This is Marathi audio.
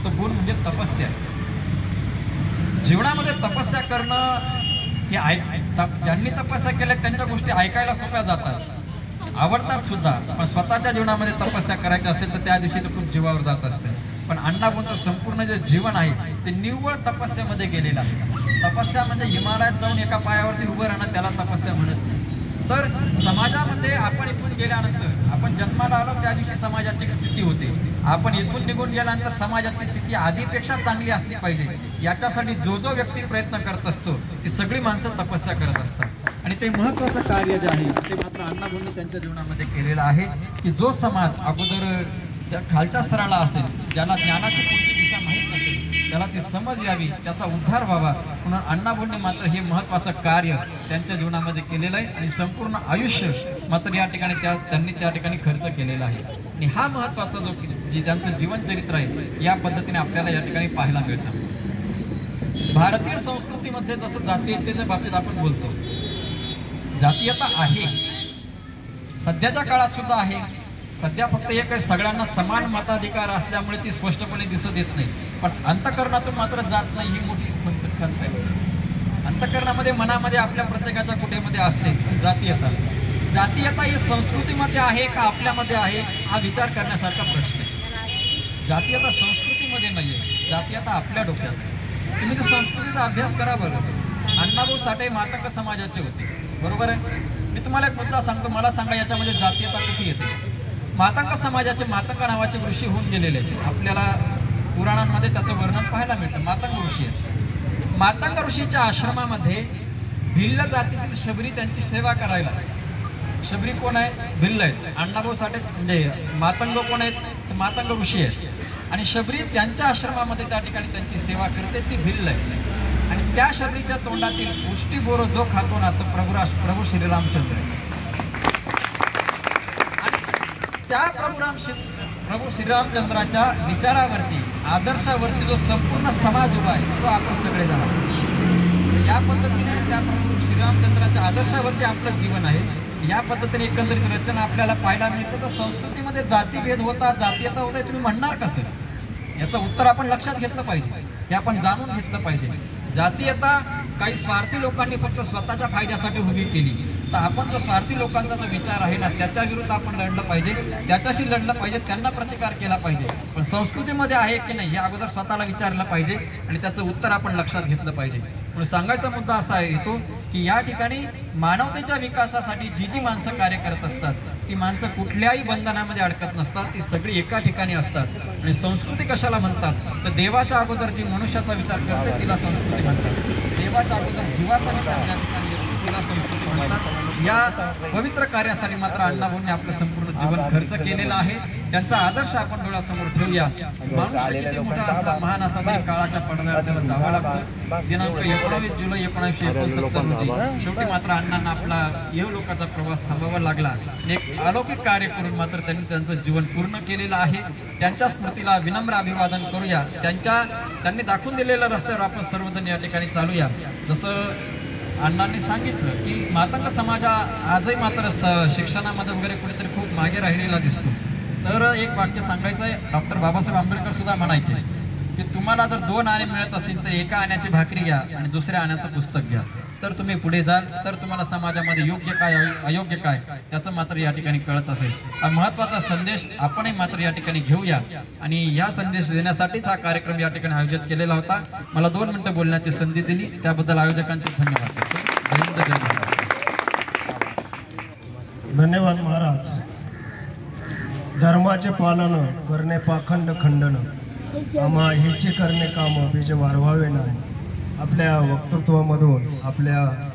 तो गुण म्हणजे तपस्या. जीवनामध्ये तपस्या करणं हे ज्यांनी तपस्या केल्या त्यांच्या गोष्टी ऐकायला सोप्या जातात, आवडतात सुद्धा. पण स्वतःच्या जीवनामध्ये तपस्या करायची असेल तर त्या दिवशी तो खूप जीवावर जात असते. पण अण्णाभाऊंचं संपूर्ण जे जीवन आहे ते निव्वळ तपस्यामध्ये गेलेलं असतं. तपस्या म्हणजे हिमालयात जाऊन एका पायावरती उभं राहणं, त्याला तपस्या म्हणत नाही. तर समाजामध्ये आपण इथून गेल्यानंतर, आपण जन्माला आलो त्या दिवशी समाजाची स्थिती होते. आपण इथून निघून गेल्यानंतर समाजाची स्थिती आधीपेक्षा चांगली असली पाहिजे, याच्यासाठी जो जो व्यक्ती प्रयत्न करत असतो ती सगळी माणसं तपस्या करत असतात. आणि ते महत्त्वाचं कार्य जे आहे ते मात्र अण्णाभाऊंनी त्यांच्या जीवनामध्ये केलेलं आहे की जो समाज अगोदर त्या खालच्या स्तराला असेल, ज्याला ज्ञानाची पुढची दिशा माहीत नसेल, त्याला ती समज यावी, त्याचा उद्धार व्हावा, म्हणून अण्णाभाऊंनी मात्र हे महत्त्वाचं कार्य त्यांच्या जीवनामध्ये केलेलं आहे. आणि संपूर्ण आयुष्य मात्र या ठिकाणी त्यांनी त्या ठिकाणी खर्च केलेला आहे. आणि हा महत्त्वाचा जे त्यांचं जीवनचरित्र आहे या पद्धतीने आपल्याला या ठिकाणी पाहायला मिळतं. भारतीय संस्कृतीमध्ये जसं जातीयतेच्या बाबतीत आपण बोलतो, जातीयता आहे, सध्याच्या काळात सुद्धा आहे. सध्या फक्त एक आहे, सगळ्यांना समान मताधिकार असल्यामुळे ती स्पष्टपणे दिसत येत नाही. पण अंतःकरणातून मात्र जात नाही, ही मोठी खंत आहे. अंतःकरणामध्ये, मनामध्ये आपल्या प्रत्येकाच्या कुठेमध्ये असते जातीयता. जातीयता ही संस्कृतीमध्ये आहे का आपल्यामध्ये आहे, हा विचार करण्यासारखा प्रश्न आहे. जातीयता संस्कृतीमध्ये नाही आहे, जातीयता आपल्या डोक्यात. तुम्ही जर संस्कृतीचा अभ्यास करा बरं. अण्णाभाऊ साठे मातंग समाजाचे होते, बरोबर आहे. मी तुम्हाला एक मुद्दा सांगतो, मला सांगा याच्यामध्ये जातीयता कुठे येते. मातंग समाजाचे मातंग नावाचे ऋषी होऊन गेलेले आहेत. आपल्याला पुराणांमध्ये त्याचं वर्णन पाहायला मिळतं. मातंग ऋषी आहेत. मातंग ऋषीच्या आश्रमामध्ये भिल्ल जातीतील शबरी त्यांची सेवा करायला. शबरी कोण आहे? भिल्ल आहेत. अण्णाभाऊ साठे म्हणजे मातंग कोण आहेत? तर मातंग ऋषी आहेत. आणि शबरी त्यांच्या आश्रमामध्ये त्या ठिकाणी त्यांची सेवा करते, ती भिल्ल आहे. आणि त्या शबरीच्या तोंडातील पुष्टी बोरो जो खातो ना तो प्रभू श्रीरामचंद्र. त्या प्रभू श्रीरामचंद्राच्या विचारावरती, आदर्शावरती जो संपूर्ण समाज उभा आहे तो आपण सगळेजण आहोत. या पद्धतीने त्या प्रभू श्रीरामचंद्राच्या आदर्शावरती आपलं जीवन आहे. या पद्धतीने एकंदरीत रचना आपल्याला पाहायला मिळतं. तर संस्कृतीमध्ये जातीभेद होता, जातीयता होता, तुम्ही म्हणणार कसं? याचं उत्तर आपण लक्षात घेतलं पाहिजे, हे आपण जाणून घेतलं पाहिजे. जातीयता काही स्वार्थी लोकांनी फक्त स्वतःच्या फायद्यासाठी उभी केली. तर आपण जो स्वार्थी लोकांचा जो विचार आहे ना, त्याच्या विरुद्ध आपण लढलं पाहिजे, त्याच्याशी लढलं पाहिजे, त्यांना प्रतिकार केला पाहिजे. पण संस्कृतीमध्ये आहे की नाही हे अगोदर स्वतःला विचारलं पाहिजे आणि त्याचं उत्तर आपण लक्षात घेतलं पाहिजे. म्हणून सांगायचा मुद्दा असा येतो की या ठिकाणी मानवतेच्या विकासासाठी जी जी माणसं कार्य करत असतात ती माणसं कुठल्याही बंधनामध्ये अडकत नसतात, ती सगळी एका ठिकाणी असतात. आणि संस्कृती कशाला म्हणतात तर देवाच्या अगोदर जी मनुष्याचा विचार करते तिला संस्कृती म्हणतात. देवाच्या अगोदर जीवाचा विचार ज्या ठिकाणी येतो तिला संस्कृती म्हणतात. या पवित्र कार्यासाठी मात्र अण्णाभाऊंनी आपलं संपूर्ण जीवन खर्च केलेलं आहे. त्यांचा आदर्श आपण डोळ्यासमोर ठेवूया. माणूस किती मोठा असला, महान असला तरी काळाच्या पडद्यावर त्याला जावं लागतं. दिनांक 19 जुलै 1969 रोजी शेवटी मात्र अण्णांना आपला येवलोकाचा प्रवास थांबावा लागला. एक अलौकिक कार्य करून मात्र त्यांनी त्यांचं जीवन पूर्ण केलेलं आहे. त्यांच्या स्मृतीला विनम्र अभिवादन करूया. त्यांनी दाखवून दिलेल्या रस्त्यावर आपण सर्वजण या ठिकाणी चालूया. जसं अण्णांनी सांगितलं की मातंग समाज आजही मात्र शिक्षणामध्ये वगैरे कुठेतरी खूप मागे राहिलेला दिसतो. तर एक वाक्य सांगायचं आहे, डॉक्टर बाबासाहेब आंबेडकर सुद्धा म्हणायचे की तुम्हाला जर 2 आणे मिळत असतील तर एका आण्याची भाकरी घ्या आणि दुसऱ्या आण्याचं पुस्तक घ्या, तर तुम्ही पुढे जाल. तर तुम्हाला समाजामध्ये योग्य काय अयोग्य काय त्याचं मात्र या ठिकाणी कळत असेल. हा महत्त्वाचा संदेश आपणही मात्र या ठिकाणी घेऊया. आणि ह्या संदेश देण्यासाठीच हा कार्यक्रम या ठिकाणी आयोजित केलेला होता. मला 2 मिनिटं बोलण्याची संधी दिली त्याबद्दल आयोजकांचे धन्यवाद. धन्यवाद महाराज. धर्माचे पालन करणे पाखंड खंडन, आम्हा हिचे करणे काम बीज वाढवावे नाही. आपल्या वक्तृत्वामधून आपल्या